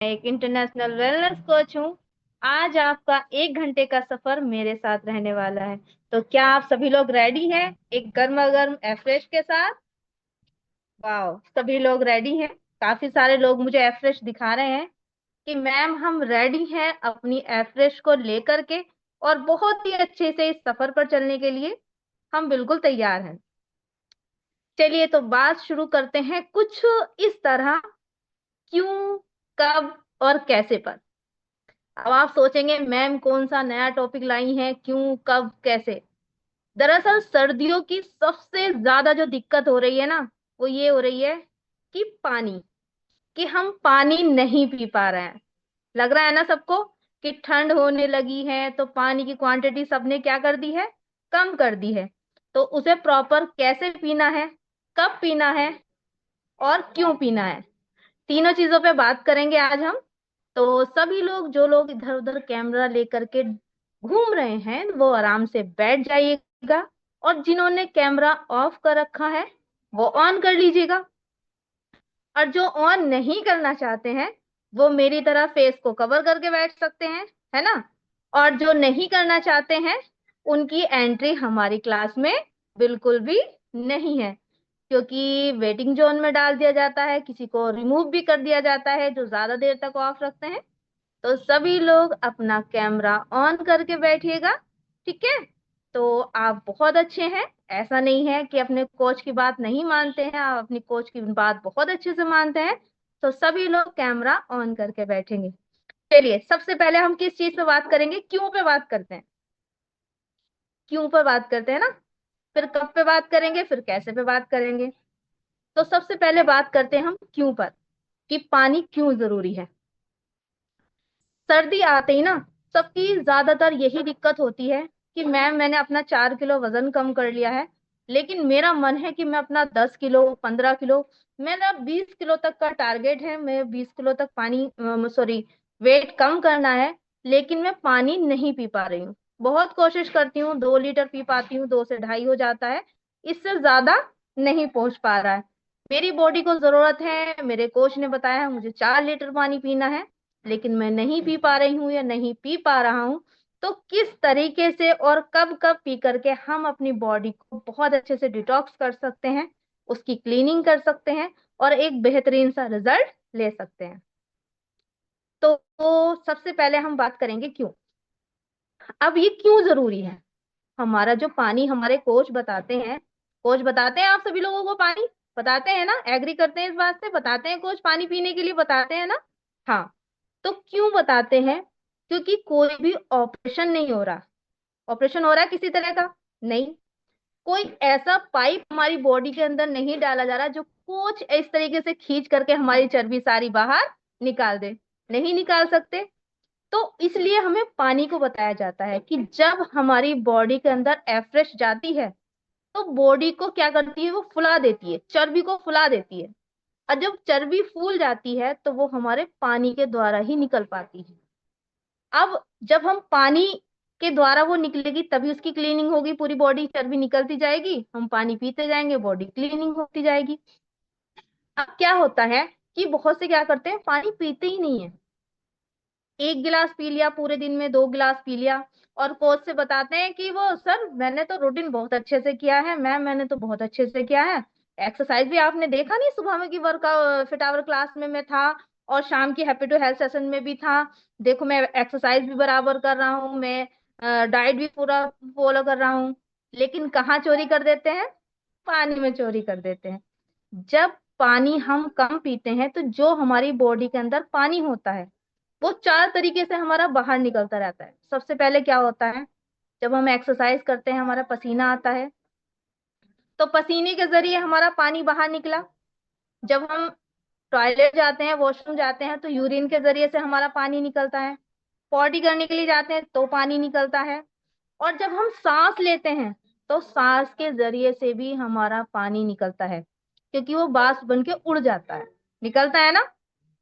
एक international wellness coach हूँ। आज आपका 1 घंटे का सफर मेरे साथ रहने वाला है। तो क्या आप सभी लोग रेडी हैं एक गर्मा गर्म एफ्रेश के साथ? वाह, सभी लोग रेडी हैं। काफी सारे लोग मुझे एफ्रेश दिखा रहे हैं कि मैम हम रेडी हैं अपनी एफ्रेश को लेकर के, और बहुत ही अच्छे से इस सफर पर चलने के लिए हम बिल्कुल तैयार हैं। चलिए तो बात शुरू करते हैं कुछ इस तरह, क्यों, कब और कैसे पर। अब आप सोचेंगे मैम कौन सा नया टॉपिक लाई है, क्यों कब कैसे। दरअसल सर्दियों की सबसे ज्यादा जो दिक्कत हो रही है ना, वो ये हो रही है कि पानी, कि हम पानी नहीं पी पा रहे हैं। लग रहा है ना सबको कि ठंड होने लगी है तो पानी की क्वांटिटी सबने क्या कर दी है, कम कर दी है। तो उसे प्रॉपर कैसे पीना है, कब पीना है और क्यों पीना है, तीनों चीजों पे बात करेंगे आज हम। तो सभी लोग, जो लोग इधर उधर कैमरा लेकर के घूम रहे हैं, वो आराम से बैठ जाइएगा, और जिन्होंने कैमरा ऑफ कर रखा है वो ऑन कर लीजिएगा, और जो ऑन नहीं करना चाहते हैं वो मेरी तरह फेस को कवर करके बैठ सकते हैं, है ना। और जो नहीं करना चाहते हैं उनकी एंट्री हमारी क्लास में बिल्कुल भी नहीं है, क्योंकि वेटिंग जोन में डाल दिया जाता है, किसी को रिमूव भी कर दिया जाता है जो ज्यादा देर तक ऑफ रखते हैं। तो सभी लोग अपना कैमरा ऑन करके बैठिएगा, ठीक है। तो आप बहुत अच्छे हैं, ऐसा नहीं है कि अपने कोच की बात नहीं मानते हैं, आप अपनी कोच की बात बहुत अच्छे से मानते हैं। तो सभी लोग कैमरा ऑन करके बैठेंगे। चलिए सबसे पहले हम किस चीज पे बात करेंगे, क्यों पे बात करते हैं। क्यों पर बात करते हैं ना, फिर कब पे बात करेंगे, फिर कैसे पे बात करेंगे। तो सबसे पहले बात करते हैं हम क्यों पर, कि पानी क्यों जरूरी है। सर्दी आते ही ना सबकी ज्यादातर यही दिक्कत होती है कि मैम मैंने अपना 4 किलो वजन कम कर लिया है, लेकिन मेरा मन है कि मैं अपना 10 किलो 15 किलो, मेरा 20 किलो तक का टारगेट है, मैं 20 किलो तक पानी सॉरी वेट कम करना है, लेकिन मैं पानी नहीं पी पा रही हूँ। बहुत कोशिश करती हूँ, 2 लीटर पी पाती हूँ, 2 से 2.5 हो जाता है, इससे ज्यादा नहीं पहुंच पा रहा है। मेरी बॉडी को जरूरत है, मेरे कोच ने बताया है मुझे 4 लीटर पानी पीना है, लेकिन मैं नहीं पी पा रही हूँ या नहीं पी पा रहा हूँ। तो किस तरीके से और कब कब पी करके हम अपनी बॉडी को बहुत अच्छे से डिटॉक्स कर सकते हैं, उसकी क्लीनिंग कर सकते हैं, और एक बेहतरीन सा रिजल्ट ले सकते हैं। तो सबसे पहले हम बात करेंगे क्यों। अब ये क्यों जरूरी है। हमारा जो पानी हमारे कोच बताते हैं, कोच बताते हैं आप सभी लोगों को पानी बताते हैं ना, एग्री करते हैं इस बात से, बताते हैं कोच पानी पीने के लिए बताते हैं ना। हाँ, तो क्यों बताते हैं, क्योंकि कोई भी ऑपरेशन नहीं हो रहा। ऑपरेशन हो रहा है किसी तरह का नहीं, कोई ऐसा पाइप हमारी बॉडी के अंदर नहीं डाला जा रहा जो कुछ इस तरीके से खींच करके हमारी चर्बी सारी बाहर निकाल दे, नहीं निकाल सकते। तो इसलिए हमें पानी को बताया जाता है कि जब हमारी बॉडी के अंदर एफ्रेश जाती है तो बॉडी को क्या करती है, वो फुला देती है, चर्बी को फुला देती है। और जब चर्बी फूल जाती है तो वो हमारे पानी के द्वारा ही निकल पाती है। अब जब हम पानी के द्वारा वो निकलेगी तभी उसकी क्लीनिंग होगी, पूरी बॉडी चर्बी निकलती जाएगी, हम पानी पीते जाएंगे, बॉडी क्लीनिंग होती जाएगी। अब क्या होता है कि बहुत से क्या करते हैं, पानी पीते ही नहीं है, 1 गिलास पी लिया पूरे दिन में, 2 गिलास पी लिया, और कोच से बताते हैं कि वो सर मैंने तो रूटीन बहुत अच्छे से किया है, मैम मैंने तो बहुत अच्छे से किया है, एक्सरसाइज भी आपने देखा नहीं, सुबह में की वर्कआउट फिट आवर क्लास में मैं था, और शाम की हैप्पी टू हेल्थ सेशन में भी था, देखो मैं एक्सरसाइज भी बराबर कर रहा हूँ, मैं डाइट भी पूरा फॉलो कर रहा हूँ। लेकिन कहाँ चोरी कर देते हैं, पानी में चोरी कर देते हैं। जब पानी हम कम पीते हैं तो जो हमारी बॉडी के अंदर पानी होता है वो 4 तरीके से हमारा बाहर निकलता रहता है। सबसे पहले क्या होता है, जब हम एक्सरसाइज करते हैं हमारा पसीना आता है, तो पसीने के जरिए हमारा पानी बाहर निकला। जब हम टॉयलेट जाते हैं, वॉशरूम जाते हैं, तो यूरिन के जरिए से हमारा पानी निकलता है। पॉटी करने के लिए जाते हैं तो पानी निकलता है। और जब हम सांस लेते हैं तो सांस के जरिए से भी हमारा पानी निकलता है, क्योंकि वो बाष्प बन के उड़ जाता है, निकलता है ना।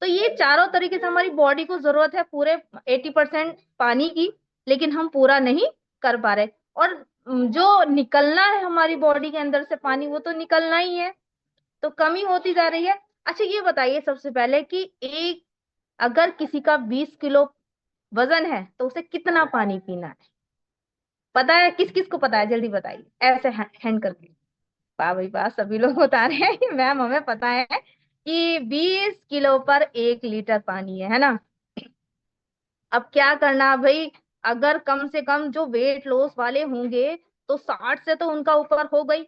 तो ये चारों तरीके से हमारी बॉडी को जरूरत है पूरे 80% पानी की, लेकिन हम पूरा नहीं कर पा रहे। और जो निकलना है हमारी बॉडी के अंदर से पानी, वो तो निकलना ही है, तो कमी होती जा रही है। अच्छा ये बताइए सबसे पहले कि एक अगर किसी का 20 किलो वजन है तो उसे कितना पानी पीना है? पता है? किस किस को पता है, जल्दी बताइए, ऐसे हैंड करके। वाह भाई वाह, सभी लोग बता रहे हैं कि मैम हमें पता है कि 20 किलो पर 1 लीटर पानी है ना। अब क्या करना भाई, अगर कम से कम जो वेट लॉस वाले होंगे तो 60 से तो उनका ऊपर हो गई।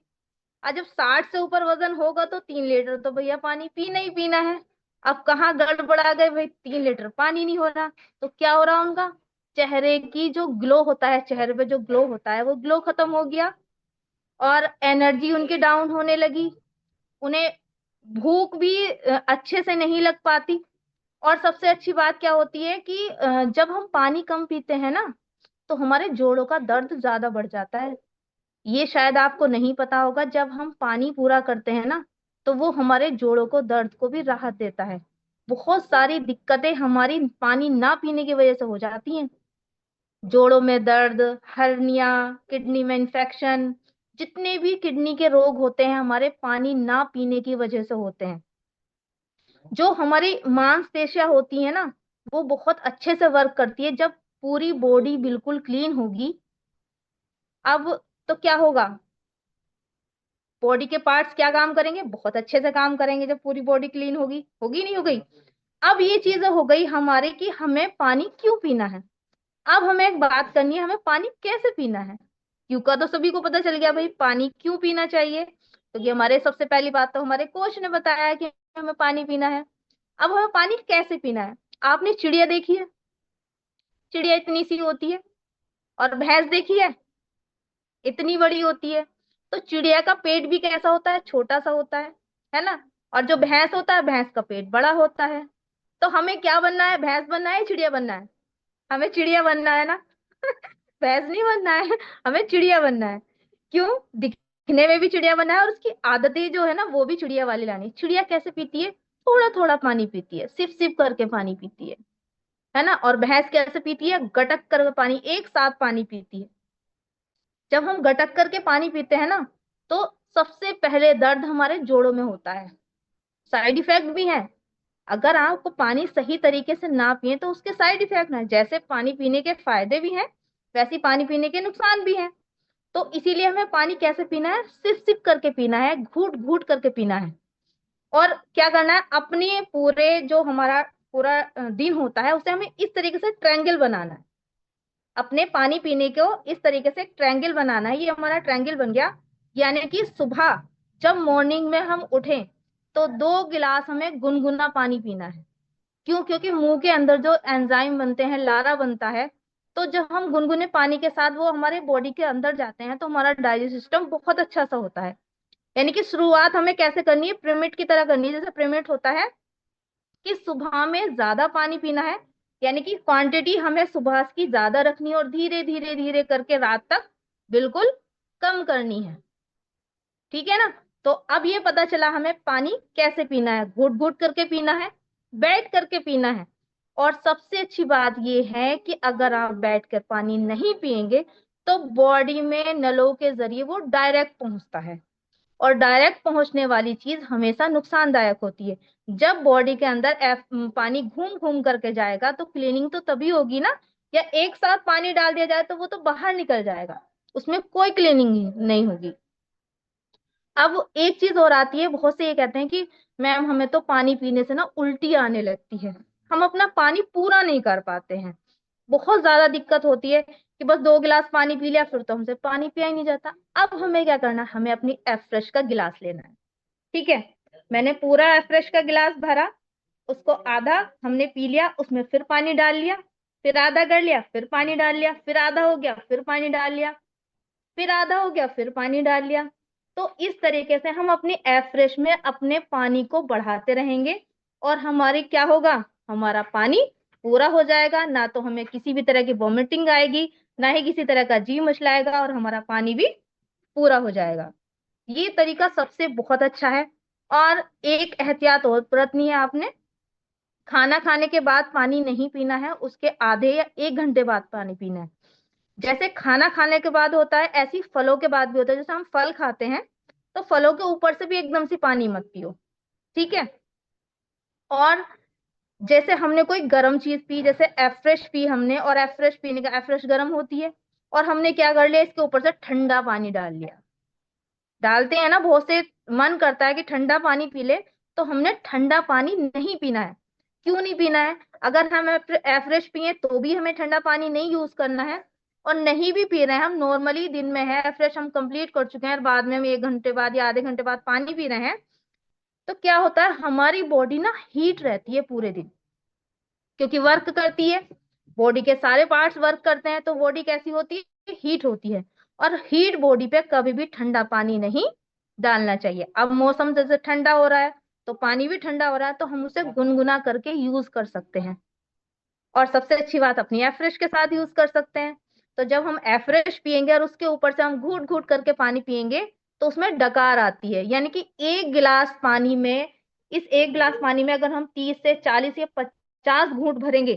और जब 60 से ऊपर वजन होगा तो 3 लीटर तो भैया पानी पीना ही पीना है। अब कहाँ गड़बड़ा गए भाई, 3 लीटर पानी नहीं हो रहा। तो क्या हो रहा उनका, चेहरे की जो ग्लो होता है, चेहरे पे जो ग्लो होता है वो ग्लो खत्म हो गया, और एनर्जी उनकी डाउन होने लगी। उन्हें भूख भी अच्छे से नहीं लग पाती। और सबसे अच्छी बात क्या होती है कि जब हम पानी कम पीते हैं ना तो हमारे जोड़ों का दर्द ज्यादा बढ़ जाता है। ये शायद आपको नहीं पता होगा, जब हम पानी पूरा करते हैं ना तो वो हमारे जोड़ों को, दर्द को भी राहत देता है। बहुत सारी दिक्कतें हमारी पानी ना पीने की वजह से हो जाती हैं। जोड़ों में दर्द, हर्निया, किडनी में इंफेक्शन, जितने भी किडनी के रोग होते हैं हमारे पानी ना पीने की वजह से होते हैं। जो हमारी मांसपेशियां होती है ना वो बहुत अच्छे से वर्क करती है जब पूरी बॉडी बिल्कुल क्लीन होगी। अब तो क्या होगा, बॉडी के पार्ट्स क्या काम करेंगे, बहुत अच्छे से काम करेंगे जब पूरी बॉडी क्लीन होगी, होगी नहीं हो गई। अब ये चीजें हो गई हमारे कि हमें पानी क्यों पीना है। अब हमें एक बात करनी है, हमें पानी कैसे पीना है। क्यों का तो सभी को पता चल गया भाई, पानी क्यों पीना चाहिए, क्योंकि हमारे सबसे पहली बात तो हमारे कोच ने बताया है कि हमें पानी पीना है। अब हमें पानी कैसे पीना है। आपने चिड़िया देखी है, चिड़िया इतनी सी होती है, और भैंस देखी इतनी बड़ी होती है। तो चिड़िया का पेट भी कैसा होता है, छोटा सा होता है ना। और जो भैंस होता है, भैंस का पेट बड़ा होता है। तो हमें क्या बनना है, भैंस बनना है चिड़िया बनना है? हमें चिड़िया बनना है ना। भैंस नहीं बनना है, हमें चिड़िया बनना है। क्यों, दिखने में भी चिड़िया बनना है और उसकी आदतें जो है ना वो भी चिड़िया वाली लानी। चिड़िया कैसे पीती है, थोड़ा थोड़ा पानी पीती है, सिप सिप करके पानी पीती है ना। और भैंस कैसे पीती है, गटक कर पानी, एक साथ पानी पीती है। जब हम गटक करके पानी पीते हैं ना तो सबसे पहले दर्द हमारे जोड़ों में होता है। साइड इफेक्ट भी है। अगर आपको पानी सही तरीके से ना पिए तो उसके साइड इफेक्ट हैं। जैसे पानी पीने के फायदे भी हैं वैसे ही पानी पीने के नुकसान भी हैं। तो इसीलिए हमें पानी कैसे पीना है, सिप सिप करके पीना है, घूट घूट करके पीना है। और क्या करना है, अपने पूरे जो हमारा पूरा दिन होता है उसे हमें इस तरीके से ट्रायंगल बनाना है। अपने पानी पीने को इस तरीके से ट्रायंगल बनाना है। ये हमारा ट्रायंगल बन गया। यानी कि सुबह जब मॉर्निंग में हम उठें तो 2 गिलास हमें गुनगुना पानी पीना है। क्यों, क्योंकि मुंह के अंदर जो एंजाइम बनते हैं, लारा बनता है, तो जब हम गुनगुने पानी के साथ वो हमारे बॉडी के अंदर जाते हैं तो हमारा डाइजेस्ट सिस्टम बहुत अच्छा सा होता है। यानी कि शुरुआत हमें कैसे करनी है, पिरामिड की तरह करनी है। जैसे पिरामिड होता है कि सुबह में ज्यादा पानी पीना है, यानी कि क्वांटिटी हमें सुबह की ज्यादा रखनी है और धीरे धीरे धीरे करके रात तक बिल्कुल कम करनी है। ठीक है ना। तो अब ये पता चला हमें पानी कैसे पीना है, घुट घुट करके पीना है, बैठ करके पीना है। और सबसे अच्छी बात ये है कि अगर आप बैठ कर पानी नहीं पिएंगे तो बॉडी में नलों के जरिए वो डायरेक्ट पहुंचता है, और डायरेक्ट पहुंचने वाली चीज हमेशा नुकसानदायक होती है। जब बॉडी के अंदर पानी घूम घूम करके जाएगा तो क्लीनिंग तो तभी होगी ना। या एक साथ पानी डाल दिया जाए तो वो तो बाहर निकल जाएगा, उसमें कोई क्लीनिंग नहीं होगी। अब एक चीज और आती है, बहुत से ये कहते हैं कि मैम हमें तो पानी पीने से ना उल्टी आने लगती है, हम अपना पानी पूरा नहीं कर पाते हैं। बहुत ज्यादा दिक्कत होती है कि बस 2 गिलास पानी पी लिया फिर तो हमसे पानी पिया ही नहीं जाता। अब हमें क्या करना है, हमें अपनी एफ फ्रेश का गिलास लेना है। ठीक है, मैंने पूरा एफ फ्रेश का गिलास भरा, उसको आधा हमने पी लिया, उसमें फिर पानी डाल लिया, फिर आधा कर लिया, फिर पानी डाल लिया, फिर आधा हो गया, फिर पानी डाल लिया, फिर आधा हो गया, फिर पानी डाल लिया। तो इस तरीके से हम अपनी एफ्रेश में अपने पानी को बढ़ाते रहेंगे और हमारी क्या होगा, हमारा पानी पूरा हो जाएगा। ना तो हमें किसी भी तरह की वॉमिटिंग आएगी, ना ही किसी तरह का जी मचलाएगा, और हमारा पानी भी पूरा हो जाएगा। ये तरीका सबसे बहुत अच्छा है। और एक एहतियात और बरतनी है आपने, खाना खाने के बाद पानी नहीं पीना है, उसके आधे या 1 घंटे बाद पानी पीना है। जैसे खाना खाने के बाद होता है ऐसे ही फलों के बाद भी होता है। जैसे हम फल खाते हैं तो फलों के ऊपर से भी एकदम से पानी मत पियो। ठीक है। और जैसे हमने कोई गर्म चीज पी, जैसे एफ्रेश पी हमने, और एफ्रेश पीने का, एफ्रेश गर्म होती है, और हमने क्या कर लिया, इसके ऊपर से ठंडा पानी डाल लिया। डालते हैं ना बहुत से, मन करता है कि ठंडा पानी पी ले, तो हमने ठंडा पानी नहीं पीना है। क्यों नहीं पीना है? अगर हम एवरेज पिए तो भी हमें ठंडा पानी नहीं यूज करना है, और नहीं भी पी रहे हैं, हम नॉर्मली दिन में है एवरेज हम कंप्लीट कर चुके हैं और बाद में हम 1 घंटे बाद या आधे घंटे बाद पानी पी रहे हैं, तो क्या होता है, हमारी बॉडी ना हीट रहती है पूरे दिन, क्योंकि वर्क करती है, बॉडी के सारे पार्ट्स वर्क करते हैं, तो बॉडी कैसी होती है, हीट होती है। और हीट बॉडी पे कभी भी ठंडा पानी नहीं डालना चाहिए। अब मौसम जैसे ठंडा हो रहा है, तो पानी भी ठंडा हो रहा है, तो हम उसे गुनगुना करके यूज कर सकते हैं। और सबसे अच्छी बात, अपनी एफ्रेश के साथ यूज कर सकते हैं। तो जब हम एफ्रेश पियेंगे और उसके ऊपर से हम घूट घूट करके पानी पियेंगे, तो उसमें डकार आती है, यानी कि एक गिलास पानी में, इस एक गिलास पानी में अगर हम 30 से 40 या 50 घूंट भरेंगे,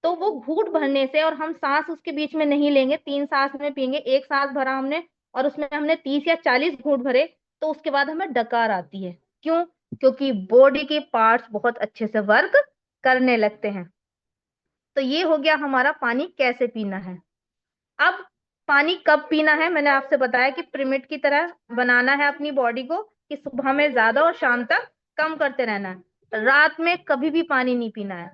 तो वो घूंट भरने से, और हम सांस उसके बीच में नहीं लेंगे, 3 सांस में पियेंगे, एक सांस भरा हमने और उसमें हमने 30 या 40 घूंट भरे, तो उसके बाद हमें डकार आती है। क्यों? क्योंकि बॉडी के पार्ट्स बहुत अच्छे से वर्क करने लगते हैं। तो ये हो गया हमारा पानी कैसे पीना है। अब पानी कब पीना है, मैंने आपसे बताया कि पिरामिड की तरह बनाना है अपनी बॉडी को, कि सुबह में ज्यादा और शाम तक कम करते रहना है। रात में कभी भी पानी नहीं पीना है,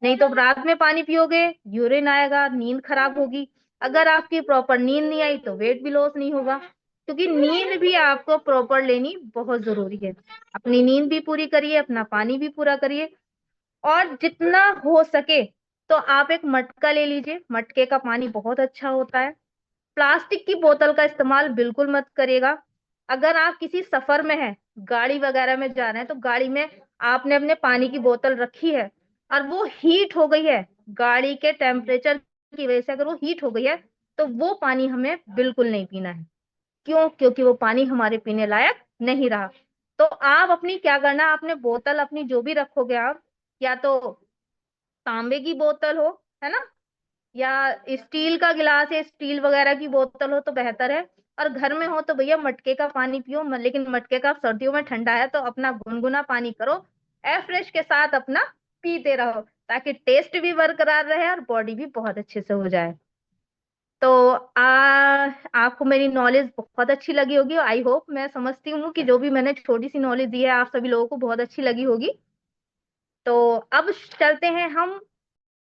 नहीं तो रात में पानी पियोगे, यूरिन आएगा, नींद खराब होगी। अगर आपकी प्रॉपर नींद नहीं आई तो वेट भी लॉस नहीं होगा, क्योंकि नींद भी आपको प्रॉपर लेनी बहुत जरूरी है। अपनी नींद भी पूरी करिए, अपना पानी भी पूरा करिए, और जितना हो सके तो आप एक मटका ले लीजिए, मटके का पानी बहुत अच्छा होता है। प्लास्टिक की बोतल का इस्तेमाल बिल्कुल मत करिएगा। अगर आप किसी सफर में हैं, गाड़ी वगैरह में जा रहे हैं, तो गाड़ी में आपने अपने पानी की बोतल रखी है और वो हीट हो गई है, गाड़ी के टेम्परेचर की वजह से अगर वो हीट हो गई है, तो वो पानी हमें बिल्कुल नहीं पीना है। क्यों? क्योंकि वो पानी हमारे पीने लायक नहीं रहा। तो आप अपनी क्या करना, आपने बोतल अपनी जो भी रखोगे आप, या तो तांबे की बोतल हो, है ना, या स्टील का गिलास या स्टील वगैरह की बोतल हो तो बेहतर है। और घर में हो तो भैया मटके का पानी पियो, लेकिन मटके का सर्दियों में ठंडा है, तो अपना गुनगुना पानी करो, एयर फ्रेश के साथ अपना पीते रहो, ताकि टेस्ट भी बरकरार रहे और बॉडी भी बहुत अच्छे से हो जाए। तो आपको मेरी नॉलेज बहुत अच्छी लगी होगी, आई होप, मैं समझती हूँ कि जो भी मैंने छोटी सी नॉलेज दी है आप सभी लोगों को बहुत अच्छी लगी होगी। तो अब चलते हैं हम